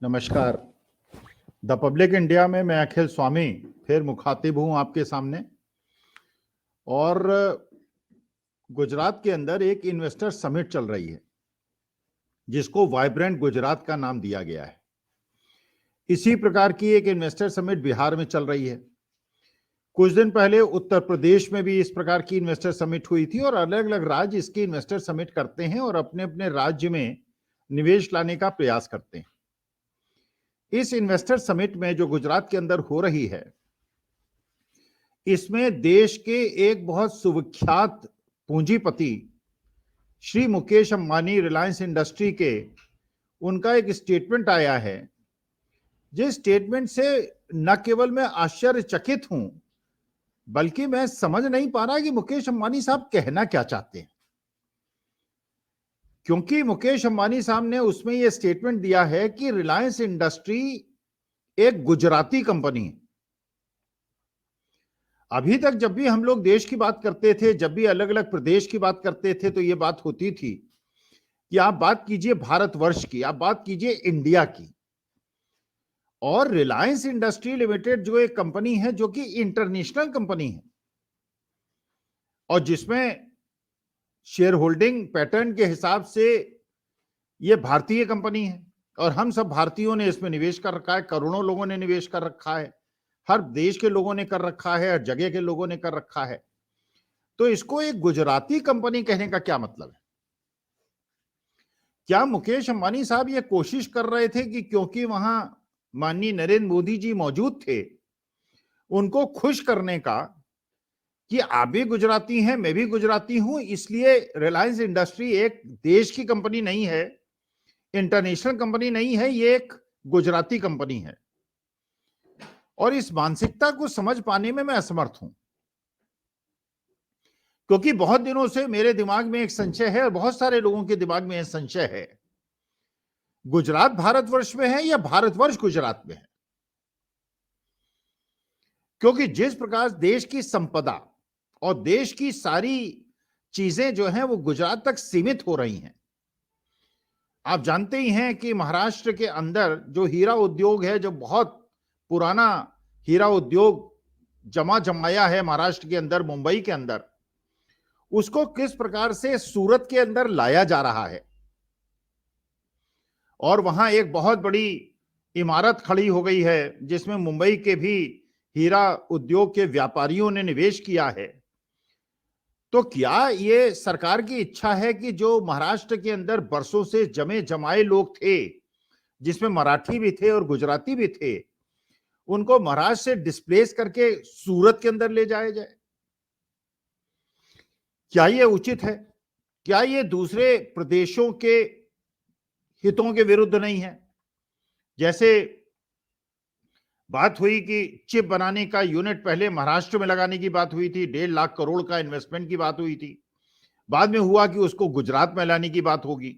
नमस्कार। The public India में मैं अखिल स्वामी फिर मुखातिब हूं आपके सामने। और गुजरात के अंदर एक इन्वेस्टर समिट चल रही है जिसको वाइब्रेंट गुजरात का नाम दिया गया है। इसी प्रकार की एक इन्वेस्टर समिट बिहार में चल रही है। कुछ दिन पहले उत्तर प्रदेश में भी इस प्रकार की इन्वेस्टर समिट हुई थी और अलग अलग राज्य इसकी इन्वेस्टर समिट करते हैं और अपने अपने राज्य में निवेश लाने का प्रयास करते हैं। इस इन्वेस्टर समिट में जो गुजरात के अंदर हो रही है, इसमें देश के एक बहुत सुविख्यात पूंजीपति श्री मुकेश अंबानी रिलायंस इंडस्ट्री के उनका एक स्टेटमेंट आया है, जिस स्टेटमेंट से न केवल मैं आश्चर्यचकित हूं बल्कि मैं समझ नहीं पा रहा कि मुकेश अंबानी साहब कहना क्या चाहते हैं। क्योंकि मुकेश अंबानी साहब ने उसमें यह स्टेटमेंट दिया है कि रिलायंस इंडस्ट्री एक गुजराती कंपनी है। अभी तक जब भी हम लोग देश की बात करते थे, जब भी अलग अलग प्रदेश की बात करते थे, तो यह बात होती थी कि आप बात कीजिए भारतवर्ष की, आप बात कीजिए इंडिया की। और रिलायंस इंडस्ट्री लिमिटेड जो एक कंपनी है जो कि इंटरनेशनल कंपनी है और जिसमें शेयर होल्डिंग पैटर्न के हिसाब से यह भारतीय कंपनी है और हम सब भारतीयों ने इसमें निवेश कर रखा है, करोड़ों लोगों ने निवेश कर रखा है, हर देश के लोगों ने कर रखा है, हर जगह के लोगों ने कर रखा है। तो इसको एक गुजराती कंपनी कहने का क्या मतलब है? क्या मुकेश अंबानी साहब ये कोशिश कर रहे थे कि क्योंकि वहां माननीय नरेंद्र मोदी जी मौजूद थे, उनको खुश करने का कि आप भी गुजराती हैं, मैं भी गुजराती हूं, इसलिए रिलायंस इंडस्ट्री एक देश की कंपनी नहीं है, इंटरनेशनल कंपनी नहीं है, ये एक गुजराती कंपनी है। और इस मानसिकता को समझ पाने में मैं असमर्थ हूं, क्योंकि बहुत दिनों से मेरे दिमाग में एक संशय है और बहुत सारे लोगों के दिमाग में यह संशय है, गुजरात भारतवर्ष में है या भारतवर्ष गुजरात में है। क्योंकि जिस प्रकार देश की संपदा और देश की सारी चीजें जो हैं वो गुजरात तक सीमित हो रही हैं। आप जानते ही हैं कि महाराष्ट्र के अंदर जो हीरा उद्योग है, जो बहुत पुराना हीरा उद्योग जमा जमाया है महाराष्ट्र के अंदर, मुंबई के अंदर, उसको किस प्रकार से सूरत के अंदर लाया जा रहा है और वहां एक बहुत बड़ी इमारत खड़ी हो गई है जिसमें मुंबई के भी हीरा उद्योग के व्यापारियों ने निवेश किया है। तो क्या ये सरकार की इच्छा है कि जो महाराष्ट्र के अंदर बरसों से जमे जमाए लोग थे, जिसमें मराठी भी थे और गुजराती भी थे, उनको महाराष्ट्र से डिस्प्लेस करके सूरत के अंदर ले जाया जाए? क्या ये उचित है? क्या ये दूसरे प्रदेशों के हितों के विरुद्ध नहीं है? जैसे बात हुई कि चिप बनाने का यूनिट पहले महाराष्ट्र में लगाने की बात हुई थी, 1.5 लाख करोड़ का इन्वेस्टमेंट की बात हुई थी, बाद में हुआ कि उसको गुजरात में लाने की बात होगी।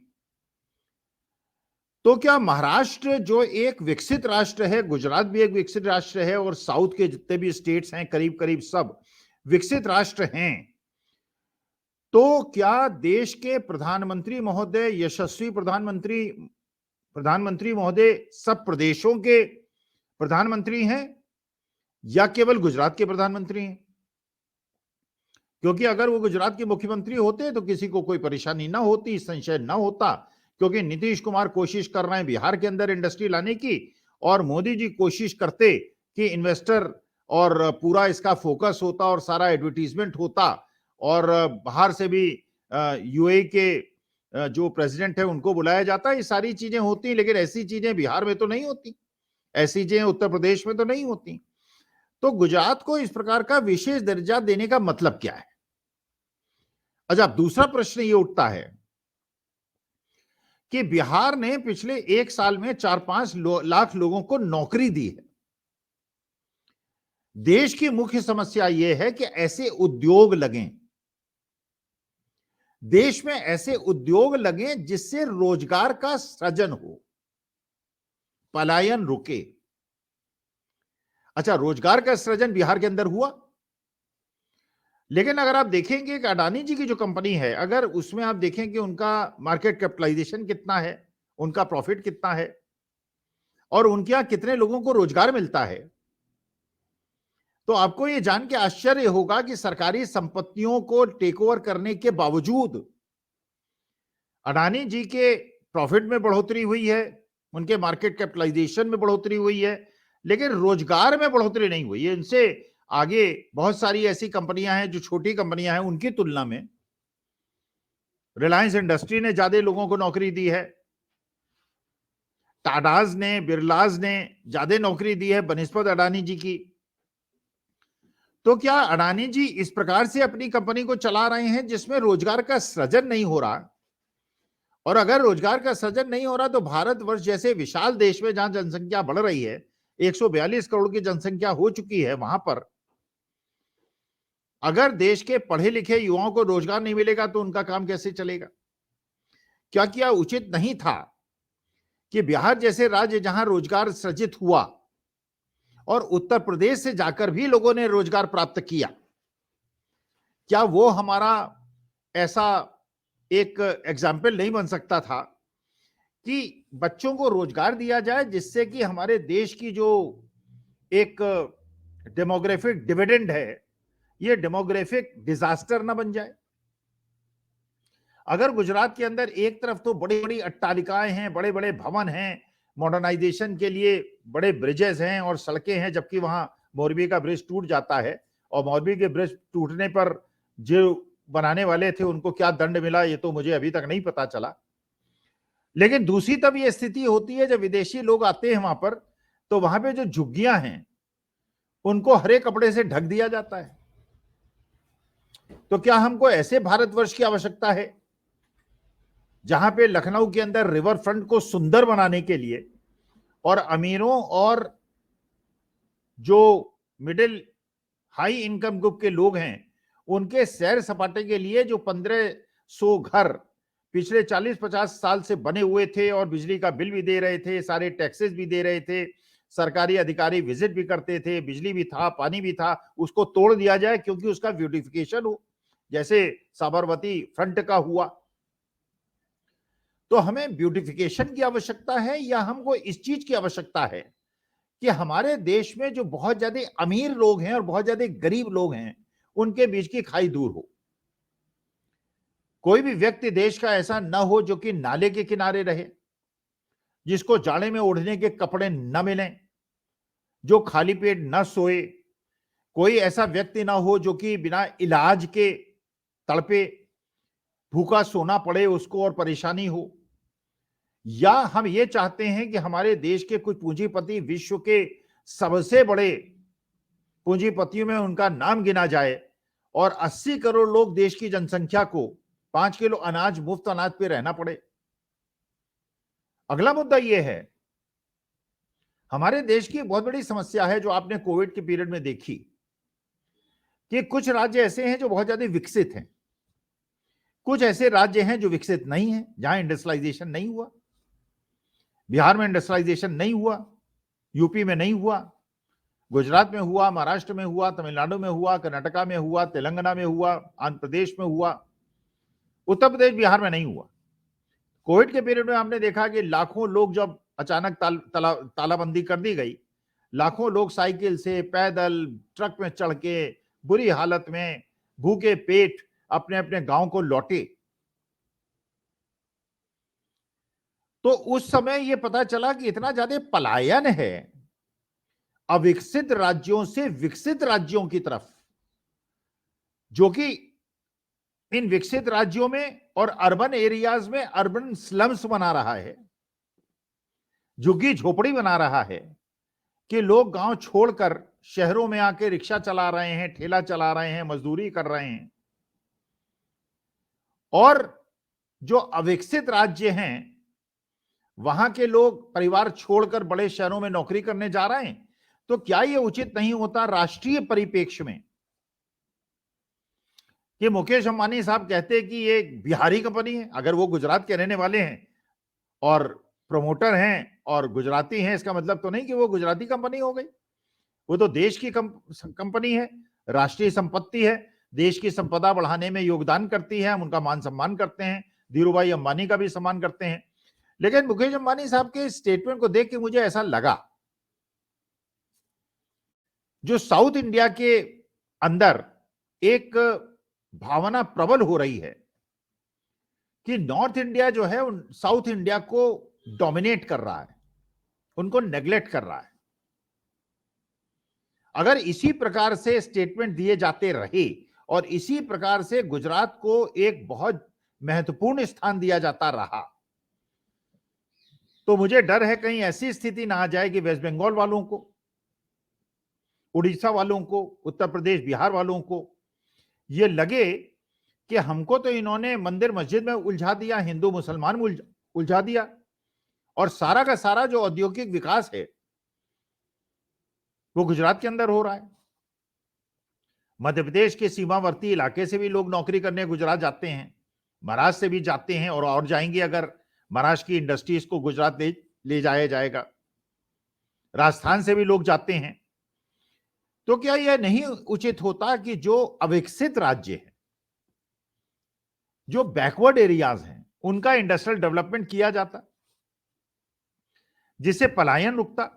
तो क्या महाराष्ट्र जो एक विकसित राष्ट्र है, गुजरात भी एक विकसित राष्ट्र है और साउथ के जितने भी स्टेट्स हैं करीब करीब सब विकसित राष्ट्र हैं, तो क्या देश के प्रधानमंत्री महोदय, यशस्वी प्रधानमंत्री महोदय सब प्रदेशों के प्रधानमंत्री हैं या केवल गुजरात के प्रधानमंत्री हैं? क्योंकि अगर वो गुजरात के मुख्यमंत्री होते तो किसी को कोई परेशानी ना होती, संशय ना होता, क्योंकि नीतीश कुमार कोशिश कर रहे हैं बिहार के अंदर इंडस्ट्री लाने की और मोदी जी कोशिश करते कि इन्वेस्टर और पूरा इसका फोकस होता और सारा एडवर्टीजमेंट होता और बाहर से भी यूएई के जो प्रेसिडेंट है उनको बुलाया जाता, ये सारी चीजें होती, लेकिन ऐसी चीजें बिहार में तो नहीं होती, ऐसी चीजें उत्तर प्रदेश में तो नहीं होती। तो गुजरात को इस प्रकार का विशेष दर्जा देने का मतलब क्या है? अच्छा, दूसरा प्रश्न ये उठता है कि बिहार ने पिछले 1 साल में 4-5 लाख लोगों को नौकरी दी है। देश की मुख्य समस्या यह है कि ऐसे उद्योग लगें, देश में ऐसे उद्योग लगें जिससे रोजगार का सृजन हो, पलायन रुके। अच्छा, रोजगार का सृजन बिहार के अंदर हुआ, लेकिन अगर आप देखेंगे कि अडानी जी की जो कंपनी है, अगर उसमें आप देखें कि उनका मार्केट कैपिटलाइजेशन कितना है, उनका प्रॉफिट कितना है, और उनके यहां कितने लोगों को रोजगार मिलता है। तो आपको यह जान के आश्चर्य होगा कि सरकारी संपत्तियों को टेक ओवर करने के बावजूद अडानी जी के प्रॉफिट में बढ़ोतरी हुई है, उनके मार्केट कैपिटलाइजेशन में बढ़ोतरी हुई है, लेकिन रोजगार में बढ़ोतरी नहीं हुई है। इनसे आगे बहुत सारी ऐसी कंपनियां हैं जो छोटी कंपनियां हैं, उनकी तुलना में रिलायंस इंडस्ट्री ने ज्यादा लोगों को नौकरी दी है, टाटाज ने, बिरलाज ने ज्यादा नौकरी दी है बनिस्पत अडानी जी की। तो क्या अडानी जी इस प्रकार से अपनी कंपनी को चला रहे हैं जिसमें रोजगार का सृजन नहीं हो रहा? और अगर रोजगार का सृजन नहीं हो रहा तो भारतवर्ष जैसे विशाल देश में जहां जनसंख्या बढ़ रही है, 142 करोड़ की जनसंख्या हो चुकी है, वहां पर अगर देश के पढ़े लिखे युवाओं को रोजगार नहीं मिलेगा तो उनका काम कैसे चलेगा? क्या उचित नहीं था कि बिहार जैसे राज्य जहां रोजगार सृजित हुआ और उत्तर प्रदेश से जाकर भी लोगों ने रोजगार प्राप्त किया, क्या वो हमारा ऐसा एक एग्जाम्पल नहीं बन सकता था कि बच्चों को रोजगार दिया जाए जिससे कि हमारे देश की जो एक डेमोग्राफिक डिविडेंड है, ये डेमोग्राफिक डिजास्टर ना बन जाए। अगर गुजरात के अंदर एक तरफ तो बड़ी बड़ी अट्टालिकाएं हैं, बड़े बड़े भवन हैं, मॉडर्नाइजेशन के लिए बड़े ब्रिजेस हैं और सड़कें हैं, जबकि वहां मोरबी का ब्रिज टूट जाता है और मोरबी के ब्रिज टूटने पर जो बनाने वाले थे उनको क्या दंड मिला ये तो मुझे अभी तक नहीं पता चला। लेकिन दूसरी तरफ ये स्थिति होती है जब विदेशी लोग आते हैं वहां पर, तो वहां पे जो झुग्गियां हैं उनको हरे कपड़े से ढक दिया जाता है। तो क्या हमको ऐसे भारतवर्ष की आवश्यकता है जहां पे लखनऊ के अंदर रिवर फ्रंट को सुंदर बनाने के लिए और अमीरों और जो मिडिल हाई इनकम ग्रुप के लोग हैं उनके सैर सपाटे के लिए जो 1500 घर पिछले 40-50 साल से बने हुए थे और बिजली का बिल भी दे रहे थे, सारे टैक्सेस भी दे रहे थे, सरकारी अधिकारी विजिट भी करते थे, बिजली भी था, पानी भी था, उसको तोड़ दिया जाए क्योंकि उसका ब्यूटिफिकेशन हो, जैसे साबरमती फ्रंट का हुआ। तो हमें ब्यूटिफिकेशन की आवश्यकता है या हमको इस चीज की आवश्यकता है कि हमारे देश में जो बहुत ज्यादा अमीर लोग हैं और बहुत ज्यादा गरीब लोग हैं उनके बीच की खाई दूर हो? कोई भी व्यक्ति देश का ऐसा न हो जो कि नाले के किनारे रहे, जिसको जाड़े में ओढ़ने के कपड़े न मिलें, जो खाली पेट न सोए। कोई ऐसा व्यक्ति ना हो जो कि बिना इलाज के तड़पे, भूखा सोना पड़े उसको और परेशानी हो। या हम ये चाहते हैं कि हमारे देश के कुछ पूंजीपति विश्व के सबसे बड़े पूंजीपतियों में उनका नाम गिना जाए और 80 करोड़ लोग देश की जनसंख्या को 5 किलो अनाज, मुफ्त अनाज पे रहना पड़े? अगला मुद्दा यह है, हमारे देश की बहुत बड़ी समस्या है जो आपने कोविड के पीरियड में देखी कि कुछ राज्य ऐसे हैं जो बहुत ज्यादा विकसित हैं, कुछ ऐसे राज्य हैं जो विकसित नहीं हैं, जहां इंडस्ट्रियलाइजेशन नहीं हुआ। बिहार में इंडस्ट्रियलाइजेशन नहीं हुआ, यूपी में नहीं हुआ, गुजरात में हुआ, महाराष्ट्र में हुआ, तमिलनाडु में हुआ, कर्नाटका में हुआ, तेलंगाना में हुआ, आंध्र प्रदेश में हुआ, उत्तर प्रदेश बिहार में नहीं हुआ। कोविड के पीरियड में हमने देखा कि लाखों लोग जब अचानक तालाबंदी कर दी गई, लाखों लोग साइकिल से, पैदल, ट्रक में चढ़ के बुरी हालत में भूखे पेट अपने अपने गांव को लौटे। तो उस समय यह पता चला कि इतना ज्यादा पलायन है अविकसित राज्यों से विकसित राज्यों की तरफ, जो कि इन विकसित राज्यों में और अर्बन एरियाज में अर्बन स्लम्स बना रहा है, झुग्गी झोपड़ी बना रहा है कि लोग गांव छोड़कर शहरों में आके रिक्शा चला रहे हैं, ठेला चला रहे हैं, मजदूरी कर रहे हैं। और जो अविकसित राज्य हैं वहां के लोग परिवार छोड़कर बड़े शहरों में नौकरी करने जा रहे हैं। तो क्या यह उचित नहीं होता राष्ट्रीय परिप्रेक्ष्य में कि मुकेश अंबानी साहब कहते हैं कि ये बिहारी कंपनी है, अगर वो गुजरात के रहने वाले हैं और प्रमोटर हैं और गुजराती हैं, इसका मतलब तो नहीं कि वो गुजराती कंपनी हो गई। वो तो देश की कंपनी है, राष्ट्रीय संपत्ति है, देश की संपदा बढ़ाने में योगदान करती है, हम उनका मान सम्मान करते हैं, धीरूभाई अंबानी का भी सम्मान करते हैं। लेकिन मुकेश अंबानी साहब के स्टेटमेंट को देख के मुझे ऐसा लगा, जो साउथ इंडिया के अंदर एक भावना प्रबल हो रही है कि नॉर्थ इंडिया जो है साउथ इंडिया को डोमिनेट कर रहा है, उनको नेग्लेक्ट कर रहा है। अगर इसी प्रकार से स्टेटमेंट दिए जाते रहे और इसी प्रकार से गुजरात को एक बहुत महत्वपूर्ण स्थान दिया जाता रहा, तो मुझे डर है कहीं ऐसी स्थिति ना आ जाए कि वेस्ट बंगाल वालों को, उड़ीसा वालों को, उत्तर प्रदेश बिहार वालों को ये लगे कि हमको तो इन्होंने मंदिर मस्जिद में उलझा दिया, हिंदू मुसलमान में उलझा दिया, और सारा का सारा जो औद्योगिक विकास है वो गुजरात के अंदर हो रहा है। मध्य प्रदेश के सीमावर्ती इलाके से भी लोग नौकरी करने गुजरात जाते हैं, महाराष्ट्र से भी जाते हैं और जाएंगे अगर महाराष्ट्र की इंडस्ट्रीज को गुजरात ले जाया जाएगा। राजस्थान से भी लोग जाते हैं। तो क्या यह नहीं उचित होता कि जो अविकसित राज्य है, जो बैकवर्ड एरियाज हैं, उनका इंडस्ट्रियल डेवलपमेंट किया जाता, जिससे पलायन रुकता,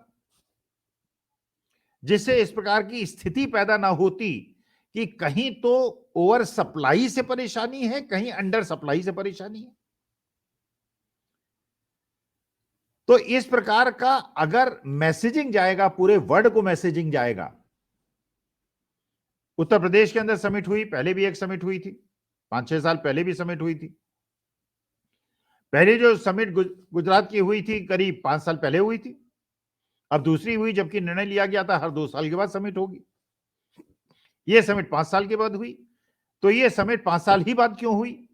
जिससे इस प्रकार की स्थिति पैदा ना होती कि कहीं तो ओवर सप्लाई से परेशानी है, कहीं अंडर सप्लाई से परेशानी है। तो इस प्रकार का अगर मैसेजिंग जाएगा, पूरे वर्ल्ड को मैसेजिंग जाएगा। उत्तर प्रदेश के अंदर समिट हुई, पहले भी एक समिट हुई थी, 5-6 साल पहले भी समिट हुई थी। पहले जो समिट गुजरात की हुई थी करीब 5 साल पहले हुई थी, अब दूसरी हुई, जबकि निर्णय लिया गया था हर 2 साल के बाद समिट होगी। यह समिट 5 साल के बाद हुई। तो यह समिट 5 साल ही बाद क्यों हुई?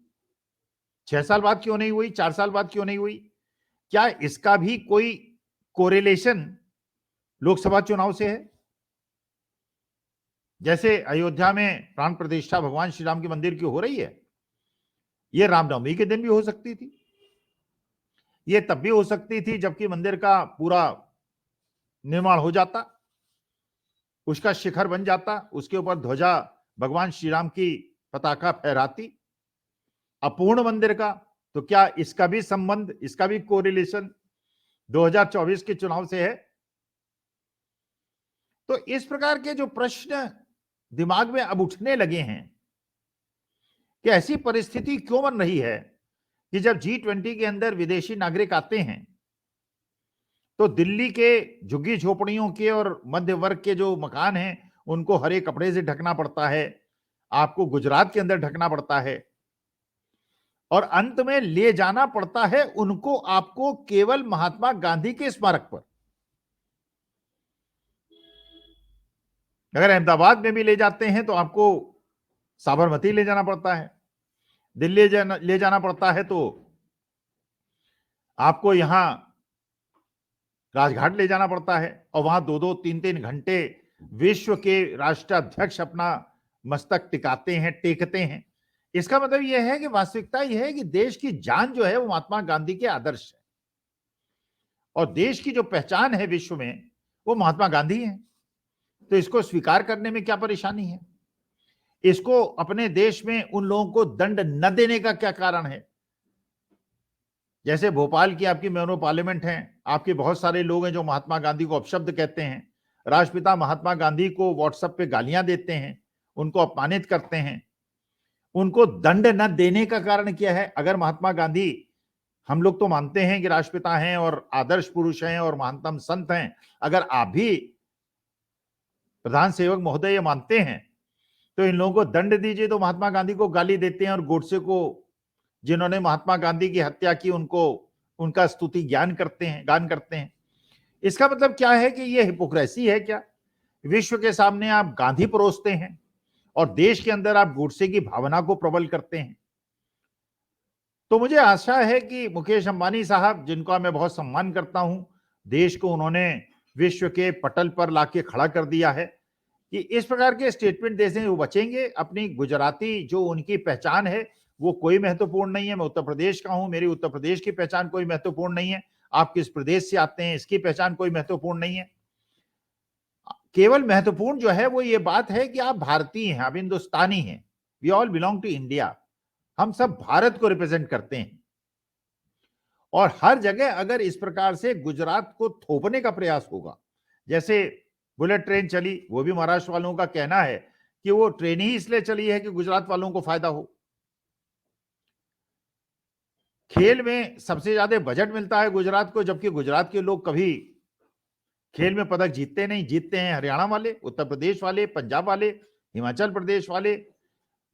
6 साल बाद क्यों नहीं हुई? 4 साल बाद क्यों नहीं हुई? क्या इसका भी कोई कोरिलेशन लोकसभा चुनाव से है? जैसे अयोध्या में प्राण प्रतिष्ठा भगवान श्री राम के मंदिर की हो रही है, यह रामनवमी के दिन भी हो सकती थी, यह तब भी हो सकती थी जबकि मंदिर का पूरा निर्माण हो जाता, उसका शिखर बन जाता, उसके ऊपर ध्वजा भगवान श्री राम की पताका फहराती। अपूर्ण मंदिर का, तो क्या इसका भी संबंध, इसका भी कोरिलेशन 2024 के चुनाव से है? तो इस प्रकार के जो प्रश्न दिमाग में अब उठने लगे हैं कि ऐसी परिस्थिति क्यों बन रही है कि जब G20 के अंदर विदेशी नागरिक आते हैं तो दिल्ली के झुग्गी झोपड़ियों के और मध्य वर्ग के जो मकान हैं उनको हरे कपड़े से ढकना पड़ता है, आपको गुजरात के अंदर ढकना पड़ता है, और अंत में ले जाना पड़ता है उनको आपको केवल महात्मा गांधी के स्मारक पर। अगर अहमदाबाद में भी ले जाते हैं तो आपको साबरमती ले जाना पड़ता है, दिल्ली ले जाना पड़ता है तो आपको यहां राजघाट ले जाना पड़ता है, और वहां 2-2, 3-3 घंटे विश्व के राष्ट्राध्यक्ष अपना मस्तक टिकाते हैं, टेकते हैं। इसका मतलब यह है कि वास्तविकता यह है कि देश की जान जो है वो महात्मा गांधी के आदर्श है, और देश की जो पहचान है विश्व में वो महात्मा गांधी है। तो इसको स्वीकार करने में क्या परेशानी है? इसको अपने देश में उन लोगों को दंड न देने का क्या कारण है? जैसे भोपाल की आपकी मेंबर ऑफ पार्लियामेंट हैं, आपके बहुत सारे लोग हैं जो महात्मा गांधी को अपशब्द कहते हैं, राष्ट्रपिता महात्मा गांधी को व्हाट्सएप पे गालियां देते हैं, उनको अपमानित करते हैं। उनको दंड न देने का कारण क्या है? अगर महात्मा गांधी, हम लोग तो मानते हैं कि राष्ट्रपिता हैं और आदर्श पुरुष हैं और महानतम संत हैं, अगर आप भी प्रधान सेवक महोदय मानते हैं तो इन लोगों को दंड दीजिए। तो महात्मा गांधी को गाली देते हैं और गोडसे को, जिन्होंने महात्मा गांधी की हत्या की, उनको उनका स्तुति गान करते हैं। इसका मतलब क्या है कि यह हिपोक्रेसी है क्या? विश्व के सामने आप गांधी परोसते हैं और देश के अंदर आप गोडसे की भावना को प्रबल करते हैं। तो मुझे आशा है कि मुकेश अंबानी साहब, जिनका मैं बहुत सम्मान करता हूं, देश को उन्होंने विश्व के पटल पर लाके खड़ा कर दिया है, कि इस प्रकार के स्टेटमेंट देने से वो बचेंगे। अपनी गुजराती जो उनकी पहचान है वो कोई महत्वपूर्ण नहीं है। मैं उत्तर प्रदेश का हूं, मेरी उत्तर प्रदेश की पहचान कोई महत्वपूर्ण नहीं है। आप किस प्रदेश से आते हैं इसकी पहचान कोई महत्वपूर्ण नहीं है। केवल महत्वपूर्ण जो है वो ये बात है कि आप भारतीय हैं, आप हिंदुस्तानी हैं। We all belong to India, हम सब भारत को रिप्रेजेंट करते हैं। और हर जगह अगर इस प्रकार से गुजरात को थोपने का प्रयास होगा, जैसे बुलेट ट्रेन चली, वो भी महाराष्ट्र वालों का कहना है कि वो ट्रेन ही इसलिए चली है कि गुजरात वालों को फायदा हो। खेल में सबसे ज्यादा बजट मिलता है गुजरात को, जबकि गुजरात के लोग कभी खेल में पदक जीतते नहीं। जीतते हैं हरियाणा वाले, उत्तर प्रदेश वाले, पंजाब वाले, हिमाचल प्रदेश वाले,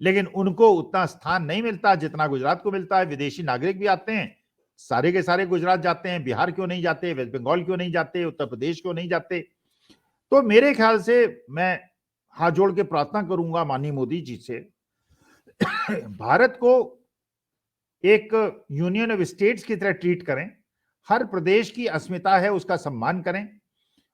लेकिन उनको उतना स्थान नहीं मिलता जितना गुजरात को मिलता है। विदेशी नागरिक भी आते हैं, सारे के सारे गुजरात जाते हैं। बिहार क्यों नहीं जाते, वेस्ट बंगाल क्यों नहीं जाते, उत्तर प्रदेश क्यों नहीं जाते? तो मेरे ख्याल से मैं हाथ जोड़ के प्रार्थना करूंगा माननीय मोदी जी से, भारत को एक यूनियन ऑफ स्टेट्स की तरह ट्रीट करें, हर प्रदेश की अस्मिता है उसका सम्मान करें,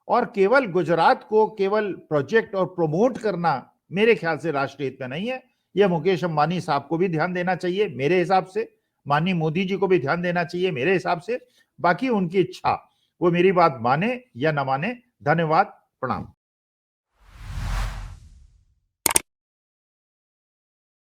और केवल गुजरात को केवल प्रोजेक्ट और प्रमोट करना मेरे ख्याल से राष्ट्रीय हित में नहीं है। यह मुकेश अंबानी साहब को भी ध्यान देना चाहिए मेरे हिसाब से, माननीय मोदी जी को भी ध्यान देना चाहिए मेरे हिसाब से। बाकी उनकी इच्छा, वो मेरी बात माने या ना माने। धन्यवाद, प्रणाम।